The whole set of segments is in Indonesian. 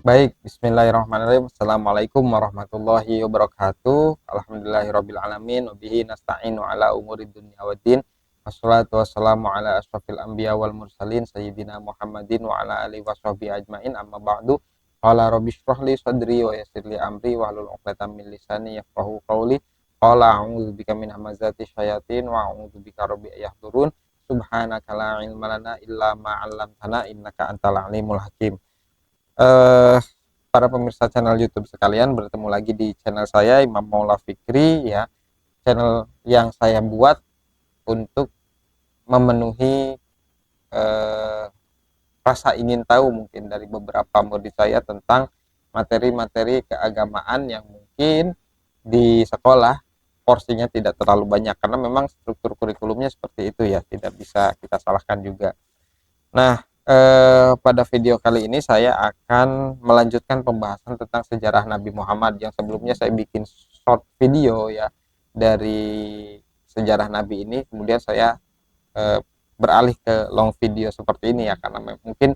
Baik, bismillahirrahmanirrahim. Assalamualaikum warahmatullahi wabarakatuh. Alhamdulillahirabbil alamin, wa bihi nasta'inu ala umuri dunya waddin. Wassalatu wassalamu ala asyrafil anbiya wal mursalin sayyidina Muhammadin wa ala alihi washabihi ajmain. Amma ba'du. Qala rabbi shrah li sadri wa yassir li amri wahlul 'uqdatam min lisani yafqahu qawli. Qala a'udzu bika min hamazati syayatin wa a'udzu bika rabbi ayahdurun. Subhanaka la ilma lana illa ma 'allamtana innaka antal alimul hakim. eh para pemirsa channel YouTube sekalian, bertemu lagi di channel saya Imam Maula Fikri, ya, channel yang saya buat untuk memenuhi eh, rasa ingin tahu mungkin dari beberapa murid saya tentang materi-materi keagamaan yang mungkin di sekolah porsinya tidak terlalu banyak, karena memang struktur kurikulumnya seperti itu, ya, tidak bisa kita salahkan juga. Nah, pada video kali ini saya akan melanjutkan pembahasan tentang sejarah Nabi Muhammad. Yang sebelumnya saya bikin short video, ya, dari sejarah Nabi ini, kemudian saya beralih ke long video seperti ini, ya, karena mungkin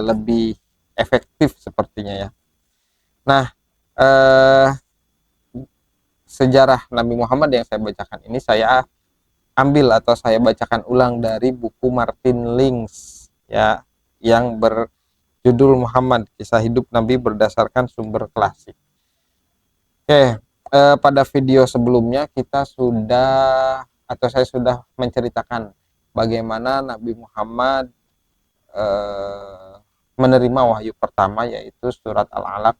lebih efektif sepertinya, ya. Nah, sejarah Nabi Muhammad yang saya bacakan ini saya ambil atau saya bacakan ulang dari buku Martin Links, ya, yang berjudul Muhammad, Kisah Hidup Nabi Berdasarkan Sumber Klasik. Oke, pada video sebelumnya kita sudah atau saya sudah menceritakan bagaimana Nabi Muhammad menerima wahyu pertama, yaitu surat Al-Alaq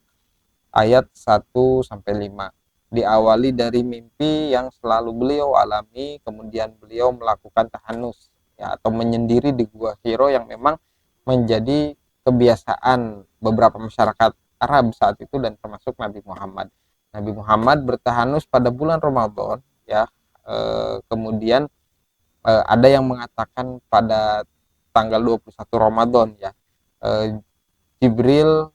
ayat 1 sampai 5. Diawali dari mimpi yang selalu beliau alami, kemudian beliau melakukan tahanus, ya, atau menyendiri di Gua Hiro yang memang menjadi kebiasaan beberapa masyarakat Arab saat itu dan termasuk Nabi Muhammad. Nabi Muhammad bertahanus pada bulan Ramadan, ya. Kemudian ada yang mengatakan pada tanggal 21 Ramadan, ya, Jibril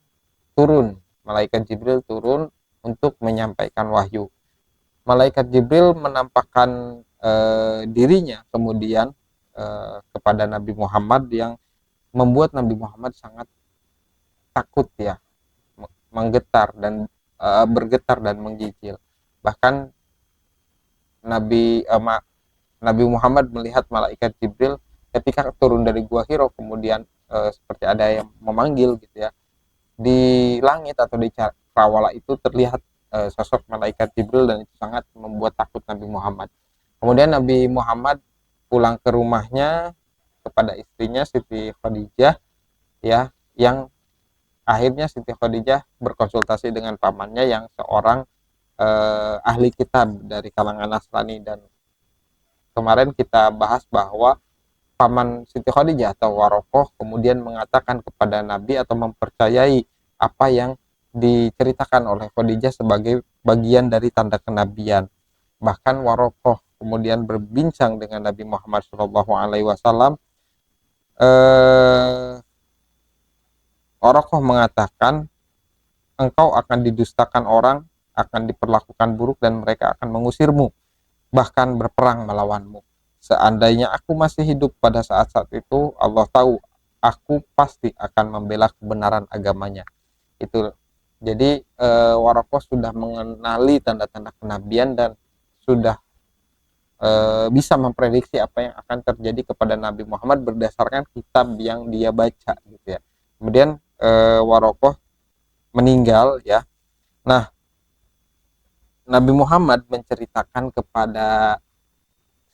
turun, malaikat Jibril turun untuk menyampaikan wahyu. Malaikat Jibril menampakkan dirinya kemudian kepada Nabi Muhammad yang membuat Nabi Muhammad sangat takut, ya, menggetar dan bergetar dan menggigil. Bahkan Nabi Muhammad melihat malaikat Jibril ketika turun dari Gua Hiro, kemudian seperti ada yang memanggil, gitu, ya. Di langit atau di cakrawala itu terlihat sosok malaikat Jibril dan itu sangat membuat takut Nabi Muhammad. Kemudian Nabi Muhammad pulang ke rumahnya kepada istrinya Siti Khadijah, ya, yang akhirnya Siti Khadijah berkonsultasi dengan pamannya yang seorang ahli kitab dari kalangan Nasrani. Dan kemarin kita bahas bahwa paman Siti Khadijah atau Warokoh kemudian mengatakan kepada Nabi atau mempercayai apa yang diceritakan oleh Khadijah sebagai bagian dari tanda kenabian. Bahkan Warokoh kemudian berbincang dengan Nabi Muhammad SAW. Warokoh mengatakan, engkau akan didustakan orang, akan diperlakukan buruk, dan mereka akan mengusirmu, bahkan berperang melawanmu. Seandainya aku masih hidup pada saat-saat itu, Allah tahu aku pasti akan membela kebenaran agamanya. Itu jadi Warokoh sudah mengenali tanda-tanda kenabian dan sudah bisa memprediksi apa yang akan terjadi kepada Nabi Muhammad berdasarkan kitab yang dia baca, gitu, ya. Kemudian Warokoh meninggal, ya. Nah, Nabi Muhammad menceritakan kepada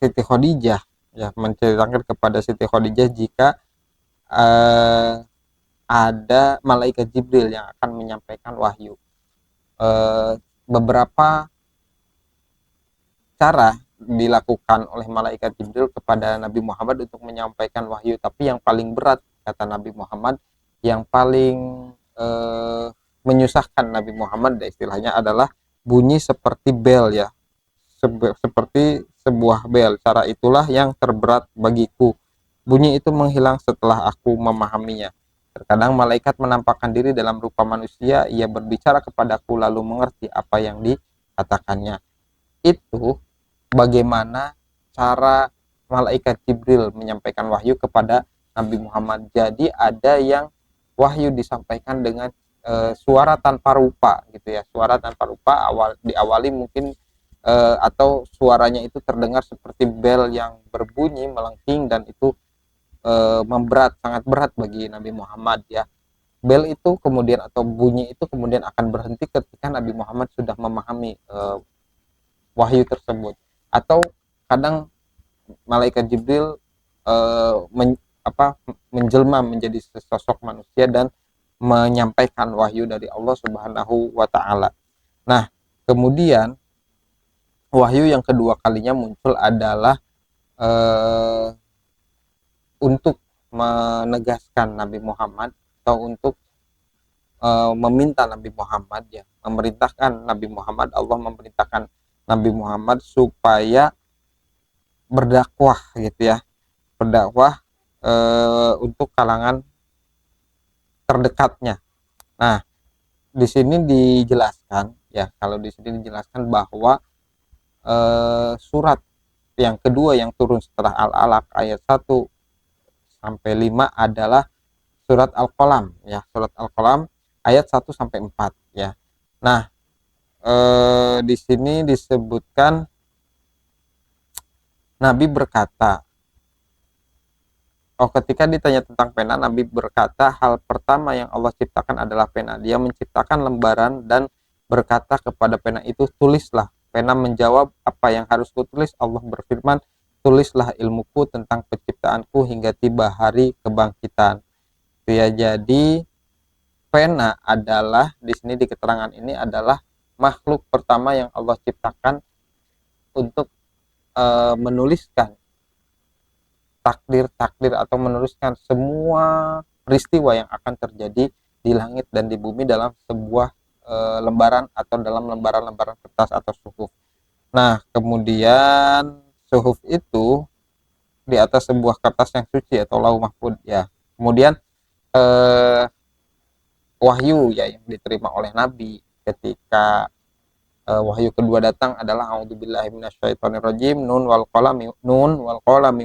Siti Khadijah, ya, menceritakan kepada Siti Khadijah jika ada malaikat Jibril yang akan menyampaikan wahyu. Beberapa cara dilakukan oleh malaikat Jibril kepada Nabi Muhammad untuk menyampaikan wahyu, tapi yang paling berat, kata Nabi Muhammad, yang paling menyusahkan Nabi Muhammad, istilahnya adalah bunyi seperti bel, ya, seperti sebuah bel. Cara itulah yang terberat bagiku. Bunyi itu menghilang setelah aku memahaminya. Terkadang malaikat menampakkan diri dalam rupa manusia, ia berbicara kepadaku lalu mengerti apa yang dikatakannya. Itu bagaimana cara malaikat Jibril menyampaikan wahyu kepada Nabi Muhammad. Jadi ada yang wahyu disampaikan dengan suara tanpa rupa gitu ya. Suara tanpa rupa diawali mungkin atau suaranya itu terdengar seperti bel yang berbunyi melengking, dan itu sangat berat bagi Nabi Muhammad ya. Bel itu kemudian atau bunyi itu kemudian akan berhenti ketika Nabi Muhammad sudah memahami wahyu tersebut. Atau kadang malaikat Jibril menjelma menjadi sesosok manusia dan menyampaikan wahyu dari Allah Subhanahu wa taala. Nah, kemudian wahyu yang kedua kalinya muncul adalah untuk menegaskan Nabi Muhammad, atau untuk meminta Nabi Muhammad ya, memerintahkan Nabi Muhammad, Allah memerintahkan Nabi Muhammad supaya berdakwah gitu ya, berdakwah untuk kalangan terdekatnya. Nah, di sini dijelaskan ya, kalau di sini dijelaskan bahwa surat yang kedua yang turun setelah Al-Alaq ayat 1 sampai 5 adalah surat Al-Qalam ya, surat Al-Qalam ayat 1 sampai 4 ya. Nah, di sini disebutkan Nabi berkata, ketika ditanya tentang pena, Nabi berkata, hal pertama yang Allah ciptakan adalah pena. Dia menciptakan lembaran dan berkata kepada pena itu, tulislah. Pena menjawab, apa yang harus kutulis? Allah berfirman, tulislah ilmuku tentang penciptaanku hingga tiba hari kebangkitan. Itu ya, jadi pena adalah, di sini di keterangan ini adalah makhluk pertama yang Allah ciptakan untuk menuliskan takdir atau menuliskan semua peristiwa yang akan terjadi di langit dan di bumi dalam sebuah lembaran atau dalam lembaran-lembaran kertas atau suhuf. Nah, kemudian suhuf itu di atas sebuah kertas yang suci atau lauh mahfuz ya. Kemudian wahyu ya yang diterima oleh Nabi ketika wahyu kedua datang adalah a'udzubillahi minasyaitonirrajim, nun wal qalami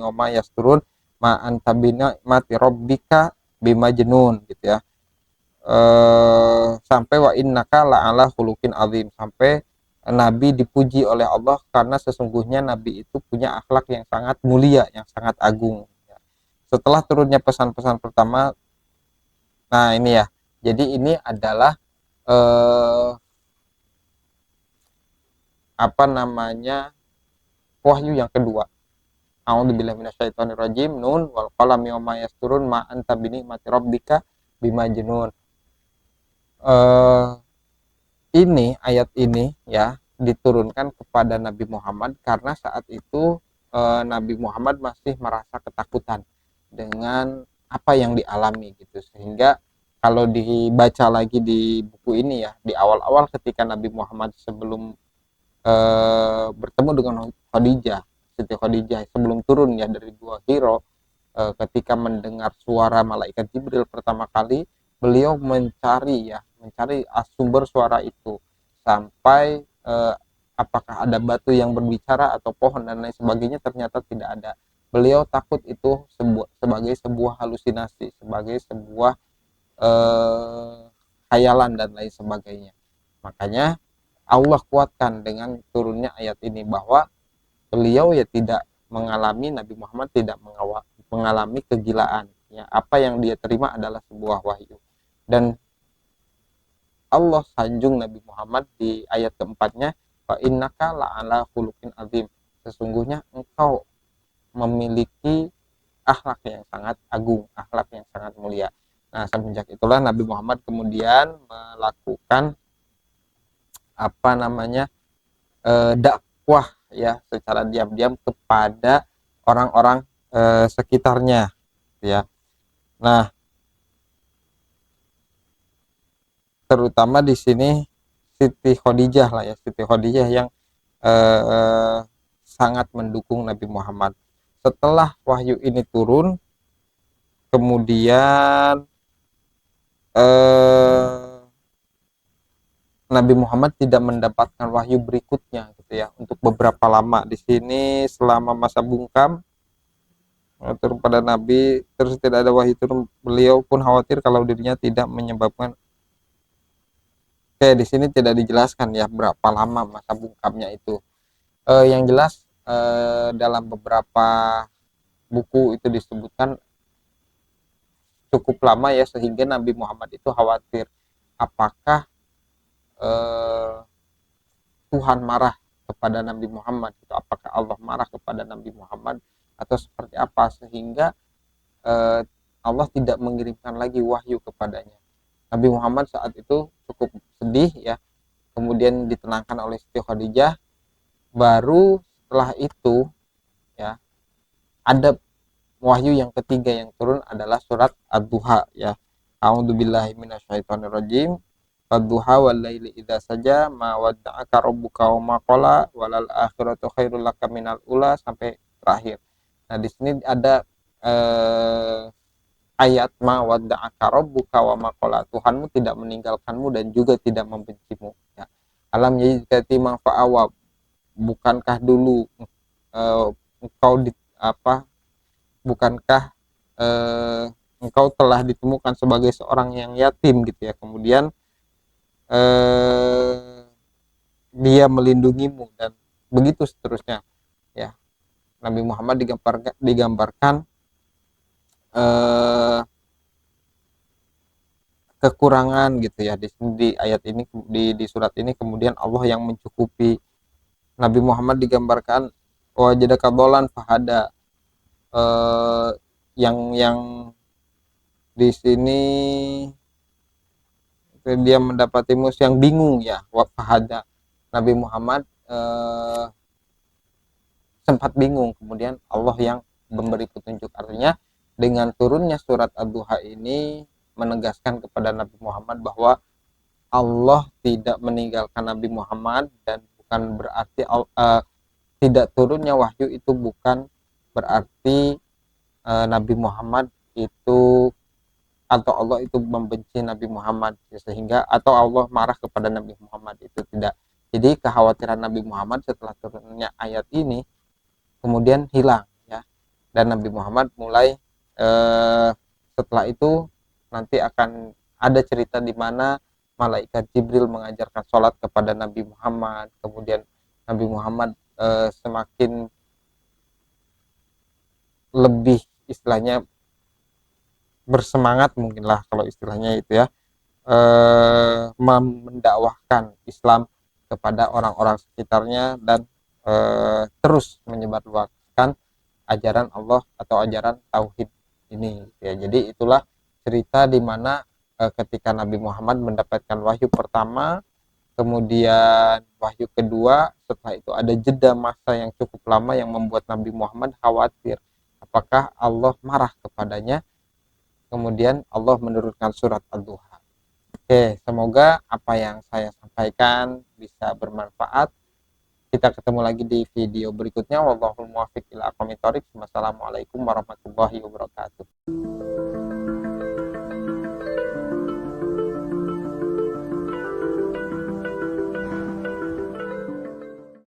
wa ma yasturun ma anta binicmati rabbika bimajnun gitu ya. Sampai wa innaka la'ala khuluqin azim, sampai Nabi dipuji oleh Allah karena sesungguhnya Nabi itu punya akhlak yang sangat mulia, yang sangat agung. Setelah turunnya pesan-pesan pertama, nah ini ya, jadi ini adalah wahyu yang kedua. A'udzubillahi minasyaitonirrajim, nun wal qalami wa ma yasturun ma anta binicmati rabbika bimajnun. Ini ayat ini ya diturunkan kepada Nabi Muhammad karena saat itu Nabi Muhammad masih merasa ketakutan dengan apa yang dialami gitu, sehingga kalau dibaca lagi di buku ini ya, di awal-awal ketika Nabi Muhammad sebelum bertemu dengan Siti Khadijah sebelum turun ya dari Gua Hiro, ketika mendengar suara malaikat Jibril pertama kali, beliau mencari sumber suara itu sampai apakah ada batu yang berbicara atau pohon dan lain sebagainya, ternyata tidak ada. Beliau takut itu sebagai sebuah halusinasi, sebagai sebuah khayalan dan lain sebagainya. Makanya Allah kuatkan dengan turunnya ayat ini bahwa beliau ya tidak mengalami, Nabi Muhammad tidak mengalami kegilaan ya, apa yang dia terima adalah sebuah wahyu. Dan Allah sanjung Nabi Muhammad di ayat keempatnya, fa innaka la'ala khuluqin azim, sesungguhnya engkau memiliki akhlak yang sangat agung, akhlak yang sangat mulia. Nah, semenjak itulah Nabi Muhammad kemudian melakukan dakwah ya secara diam-diam kepada orang-orang sekitarnya ya. Nah, terutama di sini Siti Khadijah lah ya, Siti Khadijah yang eh, sangat mendukung Nabi Muhammad. Setelah wahyu ini turun, kemudian eh, Nabi Muhammad tidak mendapatkan wahyu berikutnya gitu ya untuk beberapa lama di sini selama masa bungkam turun pada Nabi, terus tidak ada wahyu turun, beliau pun khawatir kalau dirinya tidak menyebabkan. Oke, di sini tidak dijelaskan ya berapa lama masa bungkamnya itu. Yang jelas dalam beberapa buku itu disebutkan cukup lama ya, sehingga Nabi Muhammad itu khawatir apakah eh, Tuhan marah kepada Nabi Muhammad, itu apakah Allah marah kepada Nabi Muhammad atau seperti apa, sehingga eh, Allah tidak mengirimkan lagi wahyu kepadanya. Nabi Muhammad saat itu cukup sedih ya, kemudian ditenangkan oleh Siti Khadijah. Baru setelah itu ya ada wahyu yang ketiga yang turun adalah surat Ad-Duha ya. A'udzubillahi minasyaitonirrajim. Ad-Duha wal laili idza saja ma wadda'aka rabbuka wa ma qala walal akhiratu khairul laka minal ula sampai terakhir. Nah, di sini ada ayat ma wadda'aka rabbuka wa ma qala, Tuhanmu tidak meninggalkanmu dan juga tidak membencimu ya. Alam yajidka yatima fa'awa, bukankah dulu engkau bukankah engkau telah ditemukan sebagai seorang yang yatim gitu ya, kemudian eh, dia melindungimu dan begitu seterusnya ya. Nabi Muhammad digambarkan eh, kekurangan gitu ya di ayat ini, di surat ini, kemudian Allah yang mencukupi. Nabi Muhammad digambarkan wajadaka dolan fahada, eh, yang di sini dia mendapati mus yang bingung ya, fahada. Nabi Muhammad sempat bingung, kemudian Allah yang memberi petunjuk. Artinya dengan turunnya surat Ad-Duha ini menegaskan kepada Nabi Muhammad bahwa Allah tidak meninggalkan Nabi Muhammad, dan bukan berarti tidak turunnya wahyu itu bukan berarti Nabi Muhammad itu atau Allah itu membenci Nabi Muhammad sehingga atau Allah marah kepada Nabi Muhammad, itu tidak. Jadi kekhawatiran Nabi Muhammad setelah turunnya ayat ini kemudian hilang ya, dan Nabi Muhammad mulai setelah itu nanti akan ada cerita di mana malaikat Jibril mengajarkan sholat kepada Nabi Muhammad, kemudian Nabi Muhammad semakin lebih istilahnya bersemangat mungkinlah kalau istilahnya itu ya, mendakwahkan Islam kepada orang-orang sekitarnya dan terus menyebarluaskan ajaran Allah atau ajaran tauhid ini ya. Jadi itulah cerita di mana ketika Nabi Muhammad mendapatkan wahyu pertama, kemudian wahyu kedua, setelah itu ada jeda masa yang cukup lama yang membuat Nabi Muhammad khawatir apakah Allah marah kepadanya. Kemudian Allah menurunkan surat Ad-Duha. Oke, semoga apa yang saya sampaikan bisa bermanfaat. Kita ketemu lagi di video berikutnya. Wallahul muwaffiq ila aqwamit thoriq. Wassalamualaikum warahmatullahi wabarakatuh.